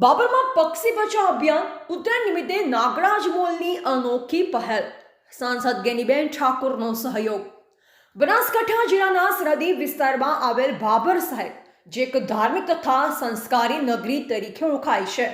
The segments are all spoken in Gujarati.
બાબરમાં પક્ષી બચાવ અભિયાન ઉત્તરાયણ નિમિત્તે નાગરાજ મોલની અનોખી પહેલ, સાંસદ ગેનીબેન ઠાકોરનો સહયોગ। બનાસકાંઠા જિલ્લાના સરહદી વિસ્તારમાં આવેલ બાબર શહેર જે એક ધાર્મિક તથા સંસ્કારી નગરી તરીકે ઓળખાય છે,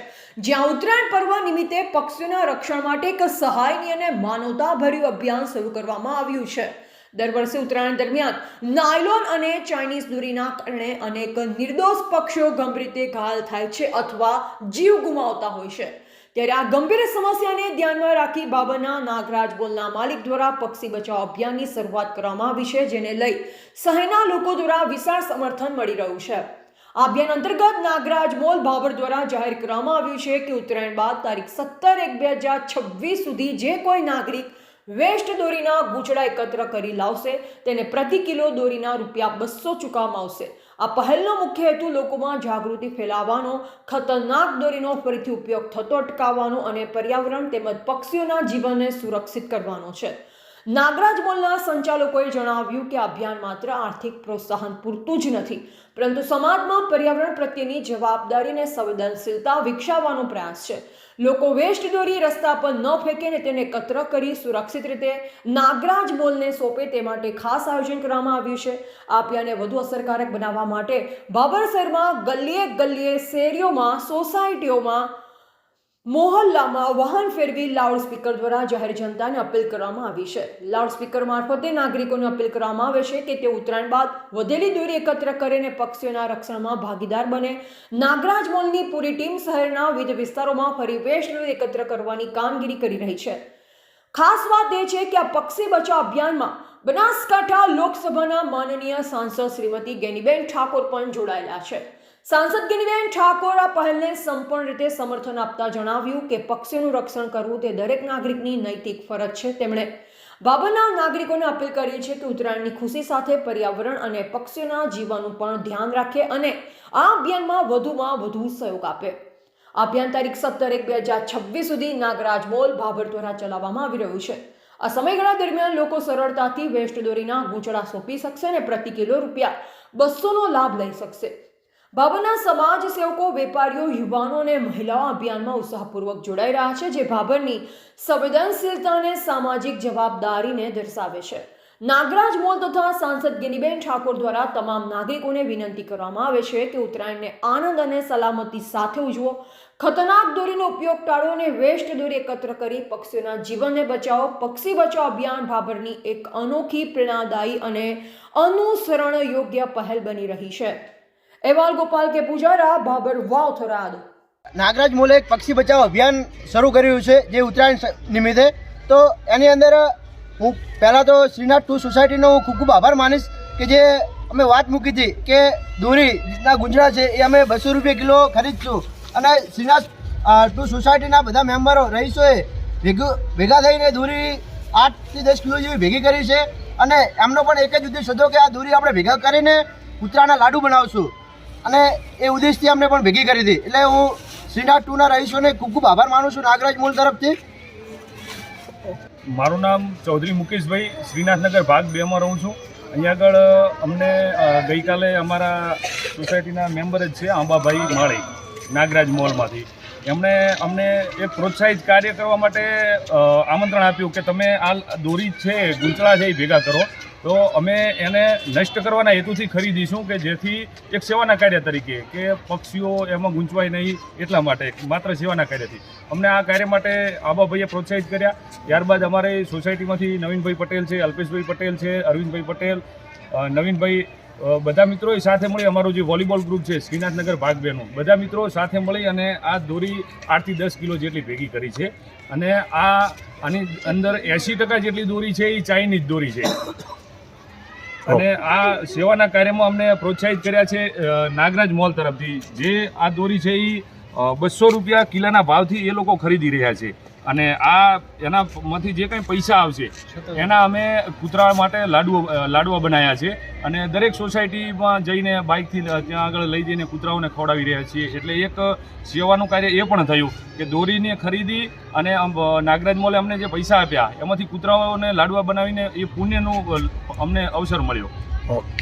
જ્યાં ઉત્તરાયણ પર્વ નિમિત્તે પક્ષીઓના રક્ષણ માટે એક સહાયની અને માનવતાભર્યું અભિયાન શરૂ કરવામાં આવ્યું છે। દર વર્ષે ઉત્તરાયણ દરમિયાન નાયલોન અને ચાઇનીઝ દોરીના કારણે અનેક નિર્દોષ પક્ષીઓ ગંભીર રીતે ઘાયલ થાય છે અથવા જીવ ગુમાવતા હોય છે। ત્યારે આ ગંભીર સમસ્યાને ધ્યાનમાં રાખી બાબરના નાગરાજ મોલના માલિક દ્વારા પક્ષી બચાવ અભિયાનની શરૂઆત કરવામાં આવી છે, જેને લઈ શહેરના લોકો દ્વારા વિશાળ સમર્થન મળી રહ્યું છે। આ અભિયાન અંતર્ગત નાગરાજ મોલ બાબર દ્વારા જાહેર કરવામાં આવ્યું છે કે ઉત્તરાયણ બાદ તારીખ 17/1/2026 સુધી જે કોઈ નાગરિક વેસ્ટ દોરીના ગૂંચળા એકત્ર કરી લાવશે તેને પ્રતિ કિલો દોરીના ₹200 ચૂકવવામાં આવશે। આ પહેલનો મુખ્ય હેતુ લોકોમાં જાગૃતિ ફેલાવવાનો, ખતરનાક દોરીનો ફરીથી ઉપયોગ થતો અટકાવવાનો અને પર્યાવરણ તેમજ પક્ષીઓના જીવનને સુરક્ષિત કરવાનો છે। નાગરાજ મોલના સંચાલકોએ જણાવ્યું કે આ અભિયાન માત્ર આર્થિક પ્રોત્સાહન પૂરતું જ નથી, પરંતુ સમાજમાં પર્યાવરણ પ્રત્યેની જવાબદારી અને સંવેદનશીલતા વિકસાવવાનો પ્રયાસ છે। લોકો વેસ્ટ દોરી રસ્તા પર ન ફેંકે અને તેને એકત્ર કરી સુરક્ષિત રીતે નાગરાજ મોલને સોંપે તે માટે ખાસ આયોજન કરવામાં આવ્યું છે। આ અભિયાનને વધુ અસરકારક બનાવવા માટે બાબર શહેરમાં ગલીએ શેરીઓમાં, સોસાયટીઓમાં, મોહલ્લામાં વાહન ફેરવી લાઉડસ્પીકર દ્વારા જાહેર જનતાને અપીલ કરવામાં આવી છે। લાઉડસ્પીકર મારફતે નાગરિકોને અપીલ કરવામાં આવે છે કે તેઓ ઉત્તરાયણ બાદ વધેલી દોરી એકત્ર કરીને પક્ષીઓના રક્ષણમાં ભાગીદાર બને। નાગરાજ મોલની પૂરી ટીમ શહેરના વિવિધ વિસ્તારોમાં ફરી વેસ્ટ દોરી એકત્ર કરવાની કામગીરી કરી રહી છે। ખાસ વાત એ છે કે આ પક્ષી બચાવ અભિયાનમાં બનાસકાંઠા લોકસભાના માનનીય સાંસદ શ્રીમતી ગેનીબેન ઠાકોર પણ જોડાયેલા છે। સાંસદ ગેનીબેન ઠાકોર આ પહેલને સંપૂર્ણ રીતે સમર્થન આપતા જણાવ્યું કે પક્ષીઓનું રક્ષણ કરવું તે દરેક નાગરિકની નૈતિક ફરજ છે। તેમણે બાબરના નાગરિકોને અપીલ કરી છે કે ઉત્તરાયણની ખુશી સાથે પર્યાવરણ અને પક્ષીઓના જીવનનું પણ ધ્યાન રાખે અને આ અભિયાનમાં વધુમાં વધુ સહયોગ આપે। આ અભિયાન તારીખ 17/1/2026 સુધી નાગરાજ મોલ બાબર દ્વારા ચલાવવામાં આવી રહ્યું છે। આ સમયગાળા દરમિયાન લોકો સરળતાથી વેસ્ટ દોરીના ગૂંચળા સોંપી શકશે અને પ્રતિ કિલો ₹200નો લાભ લઈ શકશે। બાબરના સમાજ સેવકો, વેપારીઓ, યુવાનો અને મહિલાઓ અભિયાનમાં ઉત્સાહપૂર્વક જોડાઈ રહ્યા છે, જે બાબરની સંવેદનશીલતા અને સામાજિક જવાબદારીને દર્શાવે છે। નાગરાજ મોલ તથા સાંસદ ગેનીબેન ઠાકોર દ્વારા તમામ નાગરિકોને વિનંતી કરવામાં આવે છે કે ઉત્તરાયણને આનંદ અને સલામતી સાથે ઉજવો, ખતરનાક દોરીનો ઉપયોગ ટાળો અને વેસ્ટ દોરી એકત્ર કરી પક્ષીઓના જીવનને બચાવો। પક્ષી બચાવ અભિયાન બાબરની એક અનોખી, પ્રેરણાદાયી અને અનુસરણ યોગ્ય પહેલ બની રહી છે। અહેવાલ ગોપાલ કે પૂજારા, બાબર વાવ થરાદ। નાગરાજ મોલે એક પક્ષી બચાવ અભિયાન શરૂ કર્યું છે જે ઉત્તરાયણ નિમિત્તે। તો એની અંદર હું પહેલાં તો શ્રીનાથ 2 સોસાયટીનો હું ખૂબ આભાર માનીશ કે જે અમે વાત મૂકી હતી કે દોરી રીતના ગુંજળા છે એ અમે ₹200 કિલો ખરીદશું, અને શ્રીનાથ 2 સોસાયટીના બધા મેમ્બરો, રહીશોએ ભેગા થઈને દોરી 8 થી 10 કિલો જેવી ભેગી કરી છે, અને એમનો પણ એક જ ઉદ્દેશ હતો કે આ દોરી આપણે ભેગા કરીને ઉત્તરાયણના લાડુ બનાવશું, અને એ ઉદ્દેશથી અમને પણ ભેગી કરી હતી। એટલે હું શ્રીનાથ 2ના રહીશોને ખૂબ આભાર માનું છું નાગરાજ મોલ તરફથી। મારું નામ ચૌધરી મુકેશભાઈ, શ્રીનાથનગર ભાગ 2માં રહું છું। અહીંયા આગળ અમને ગઈકાલે અમારા સોસાયટીના મેમ્બર જ છે આંબાભાઈ માળી, નાગરાજ મોલમાંથી, એમણે અમને એક પ્રોત્સાહિત કાર્ય કરવા માટે આમંત્રણ આપ્યું કે તમે આ દોરી છે, ગૂંચળા છે એ ભેગા કરો, તો અમે એને નષ્ટ કરવાના હેતુથી ખરીદીશું કે જેથી એક સેવાના કાર્ય તરીકે કે પક્ષીઓ એમાં ગૂંચવાય નહીં, એટલા માટે માત્ર સેવાના કાર્યથી અમને આ કાર્ય માટે આબાભાઈએ પ્રોત્સાહિત કર્યા। ત્યારબાદ અમારે સોસાયટીમાંથી નવીનભાઈ પટેલ છે, અલ્પેશભાઈ પટેલ છે, અરવિંદભાઈ પટેલ, નવીનભાઈ, બધા મિત્રોએ સાથે મળી અમારું જે વોલીબોલ ગ્રુપ છે શ્રીનાથનગર ભાગ 2નું, બધા મિત્રો સાથે મળી અને આ દોરી 8 થી 10 કિલો જેટલી ભેગી કરી છે। અને આની અંદર 80% જેટલી દોરી છે એ ચાઇનીઝ દોરી છે, અને આ સેવાના કાર્યમાં અમને પ્રોત્સાહિત કર્યા છે નાગરાજ મોલ તરફથી। જે આ દોરી છે એ ₹200 કિલોના ભાવથી એ લોકો ખરીદી રહ્યા છે, અને આ એનામાંથી જે કંઈ પૈસા આવશે એના અમે કૂતરા માટે લાડવા બનાવ્યા છે, અને દરેક સોસાયટીમાં જઈને બાઇકથી ત્યાં આગળ લઈ જઈને કૂતરાઓને ખવડાવી રહ્યા છીએ। એટલે એક સેવાનું કાર્ય એ પણ થયું કે દોરીને ખરીદી અને નાગરાજ મોલે અમને જે પૈસા આપ્યા એમાંથી કૂતરાઓને લાડવા બનાવીને એ પુણ્યનું અમને અવસર મળ્યો। ઓકે।